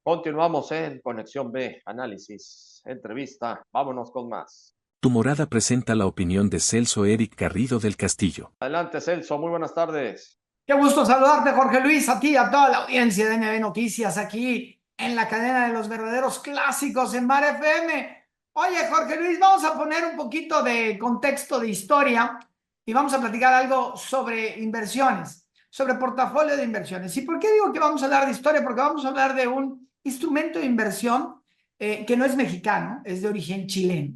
Continuamos en Conexión B, análisis, entrevista. Vámonos con más. Tu Morada presenta la opinión de Celso Eric Garrido del Castillo. Adelante, Celso. Muy buenas tardes. Qué gusto saludarte, Jorge Luis, a ti y a toda la audiencia de NB Noticias aquí en la cadena de los verdaderos clásicos en Mar FM. Oye, Jorge Luis, vamos a poner un poquito de contexto de historia y vamos a platicar algo sobre inversiones, sobre portafolio de inversiones. ¿Y por qué digo que vamos a hablar de historia? Porque vamos a hablar de un instrumento de inversión que no es mexicano, es de origen chileno.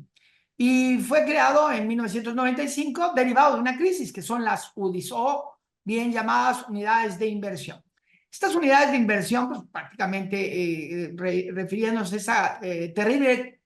Y fue creado en 1995 derivado de una crisis que son las UDIs o bien llamadas unidades de inversión. Estas unidades de inversión, pues prácticamente refiriéndose a esa terrible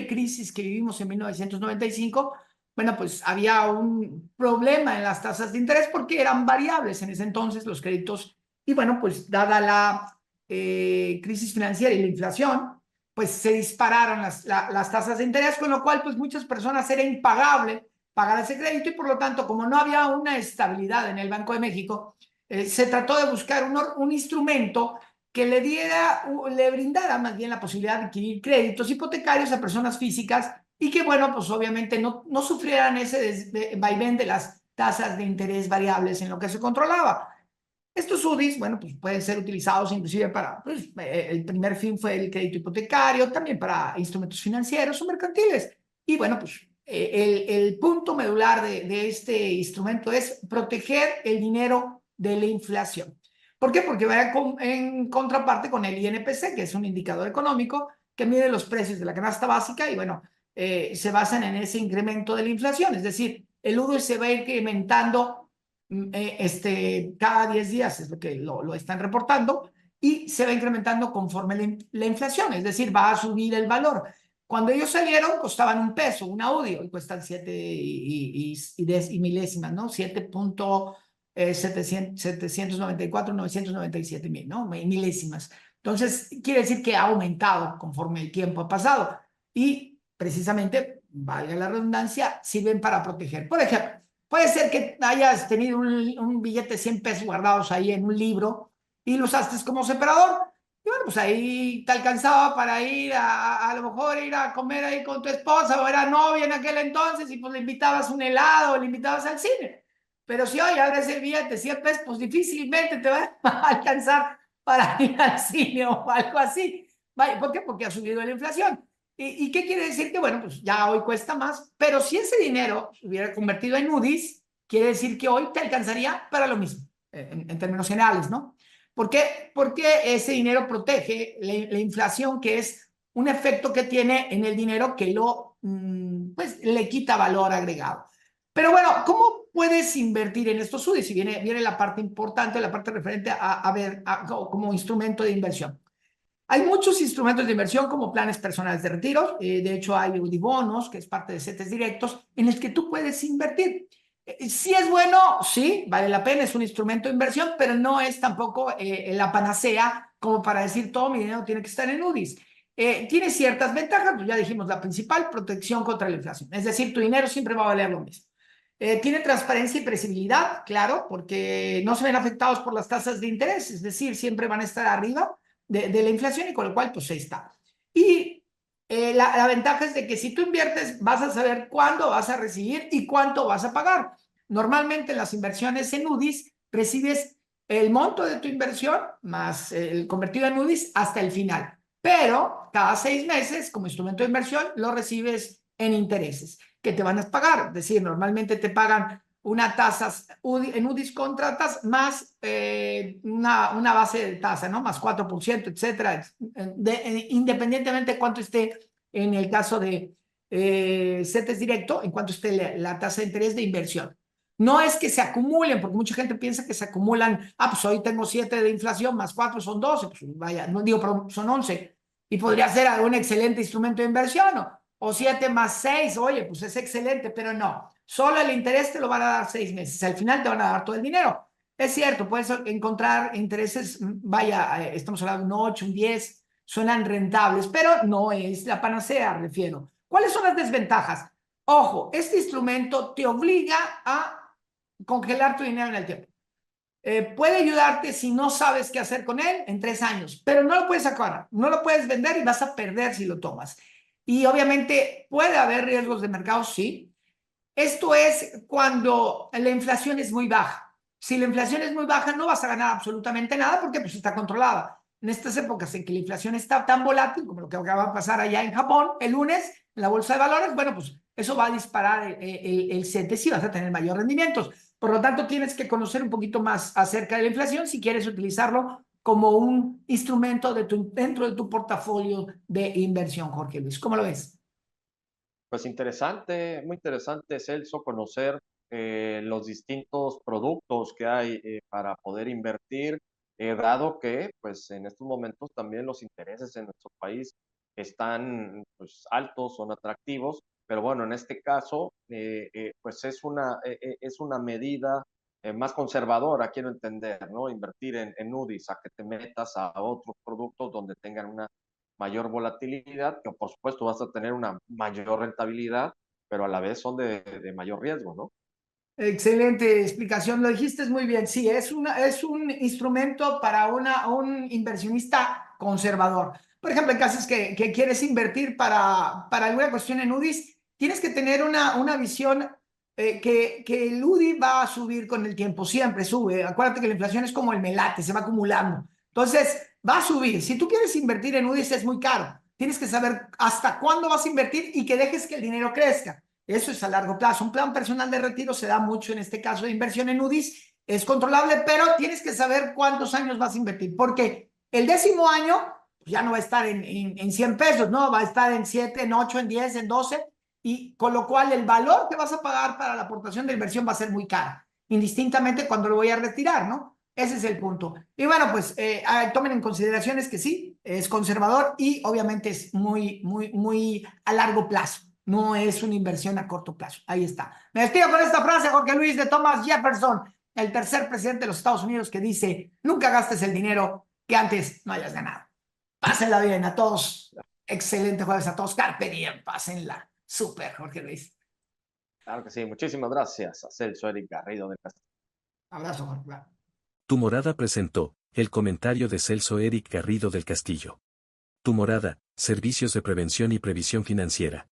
crisis que vivimos en 1995, bueno, pues había un problema en las tasas de interés porque eran variables en ese entonces los créditos y bueno, pues dada la crisis financiera y la inflación, pues se dispararon las tasas de interés, con lo cual pues muchas personas era impagable pagar ese crédito y por lo tanto, como no había una estabilidad en el Banco de México, se trató de buscar un instrumento que le brindara más bien la posibilidad de adquirir créditos hipotecarios a personas físicas y que, bueno, pues obviamente no sufrieran ese vaivén de las tasas de interés variables en lo que se controlaba. Estos UDIs, bueno, pues pueden ser utilizados inclusive para, pues, el primer fin fue el crédito hipotecario, también para instrumentos financieros o mercantiles. Y bueno, pues el punto medular de este instrumento es proteger el dinero de la inflación. ¿Por qué? Porque va en contraparte con el INPC, que es un indicador económico que mide los precios de la canasta básica y bueno, se basan en ese incremento de la inflación. Es decir, el UDI se va a ir incrementando cada 10 días, es lo que lo están reportando, y se va incrementando conforme la inflación, es decir, va a subir el valor. Cuando ellos salieron, costaban un peso, un audio, y cuestan 7 y milésimas, ¿no? 7.794, 997 mil, ¿no? Milésimas. Entonces, quiere decir que ha aumentado conforme el tiempo ha pasado. Y precisamente, valga la redundancia, sirven para proteger. Por ejemplo, puede ser que hayas tenido un billete de 100 pesos guardados ahí en un libro y lo usaste como separador. Y bueno, pues ahí te alcanzaba para ir a lo mejor ir a comer ahí con tu esposa o era novia en aquel entonces y pues le invitabas un helado o le invitabas al cine. Pero si hoy abres el billete de 100 pesos, pues difícilmente te va a alcanzar para ir al cine o algo así. ¿Por qué? Porque ha subido la inflación. ¿Y qué quiere decir? Que bueno, pues ya hoy cuesta más, pero si ese dinero se hubiera convertido en UDIs, quiere decir que hoy te alcanzaría para lo mismo, en términos generales, ¿no? ¿Por qué? Porque ese dinero protege la inflación, que es un efecto que tiene en el dinero que pues, le quita valor agregado. Pero bueno, ¿cómo puedes invertir en estos UDIs? Si viene la parte importante, la parte referente a ver como instrumento de inversión. Hay muchos instrumentos de inversión como planes personales de retiro. De hecho, hay UDIbonos, que es parte de CETES directos, en los que tú puedes invertir. Si es bueno, sí, vale la pena, es un instrumento de inversión, pero no es tampoco la panacea como para decir todo mi dinero tiene que estar en UDIs. Tiene ciertas ventajas, pues ya dijimos, la principal, protección contra la inflación. Es decir, tu dinero siempre va a valer lo mismo. Tiene transparencia y previsibilidad, claro, porque no se ven afectados por las tasas de interés, es decir, siempre van a estar arriba de la inflación y con lo cual pues ahí está. Y la ventaja es de que si tú inviertes vas a saber cuándo vas a recibir y cuánto vas a pagar. Normalmente en las inversiones en UDIs recibes el monto de tu inversión más el convertido en UDIs hasta el final. Pero cada 6 meses como instrumento de inversión lo recibes en intereses que te van a pagar. Es decir, normalmente te pagan una tasa en UDIs contratas más una base de tasa, ¿no? Más 4%, etcétera, independientemente de cuánto esté en el caso de CETES directo, en cuanto esté la tasa de interés de inversión. No es que se acumulen, porque mucha gente piensa que se acumulan, pues hoy tengo 7 de inflación, más 4 son 12, pues vaya, no digo, pero son 11, y podría ser un excelente instrumento de inversión, ¿no? O 7 más 6, oye, pues es excelente, pero no. Solo el interés te lo van a dar 6 meses. Al final te van a dar todo el dinero. Es cierto, puedes encontrar intereses, vaya, estamos hablando de un 8, un 10, suenan rentables, pero no es la panacea, refiero. ¿Cuáles son las desventajas? Ojo, este instrumento te obliga a congelar tu dinero en el tiempo. puede ayudarte si no sabes qué hacer con él en 3 años, pero no lo puedes acabar, no lo puedes vender y vas a perder si lo tomas. Y obviamente puede haber riesgos de mercado, sí. Esto es cuando la inflación es muy baja. Si la inflación es muy baja, no vas a ganar absolutamente nada porque pues está controlada. En estas épocas en que la inflación está tan volátil como lo que acaba de pasar allá en Japón el lunes en la bolsa de valores, bueno, pues eso va a disparar el CETES y vas a tener mayor rendimientos. Por lo tanto, tienes que conocer un poquito más acerca de la inflación si quieres utilizarlo como un instrumento dentro de tu portafolio de inversión, Jorge Luis. ¿Cómo lo ves? Pues interesante, muy interesante, Celso, conocer los distintos productos que hay para poder invertir, dado que pues en estos momentos también los intereses en nuestro país están pues altos, son atractivos, pero bueno, en este caso pues es una medida más conservadora, quiero entender, ¿no? Invertir en UDIs a que te metas a otros productos donde tengan una mayor volatilidad, que por supuesto vas a tener una mayor rentabilidad, pero a la vez son de mayor riesgo, ¿no? Excelente explicación, lo dijiste muy bien. Sí, es un instrumento para un inversionista conservador. Por ejemplo, en casos que quieres invertir para alguna cuestión en UDIs, tienes que tener una visión que el UDI va a subir con el tiempo, siempre sube. Acuérdate que la inflación es como el melate, se va acumulando. Entonces, va a subir. Si tú quieres invertir en UDIs es muy caro. Tienes que saber hasta cuándo vas a invertir y que dejes que el dinero crezca. Eso es a largo plazo. Un plan personal de retiro se da mucho en este caso de inversión en UDIs. Es controlable, pero tienes que saber cuántos años vas a invertir, porque el 10.º año pues ya no va a estar en 100 pesos, ¿no? Va a estar en 7, en 8, en 10, en 12, y con lo cual el valor que vas a pagar para la aportación de inversión va a ser muy cara, indistintamente cuando lo voy a retirar, ¿no? Ese es el punto. Y bueno, pues tomen en consideración es que sí, es conservador y obviamente es muy a largo plazo. No es una inversión a corto plazo. Ahí está. Me despido con esta frase, Jorge Luis, de Thomas Jefferson, el tercer presidente de los Estados Unidos, que dice: nunca gastes el dinero que antes no hayas ganado. Pásenla bien a todos. Excelente jueves a todos. Carpe diem. Pásenla. Súper, Jorge Luis. Claro que sí, muchísimas gracias a Celso Eric Garrido del Castillo. Abrazo, Jorge. Tu Morada presentó el comentario de Celso Eric Garrido del Castillo. Tu Morada, servicios de prevención y previsión financiera.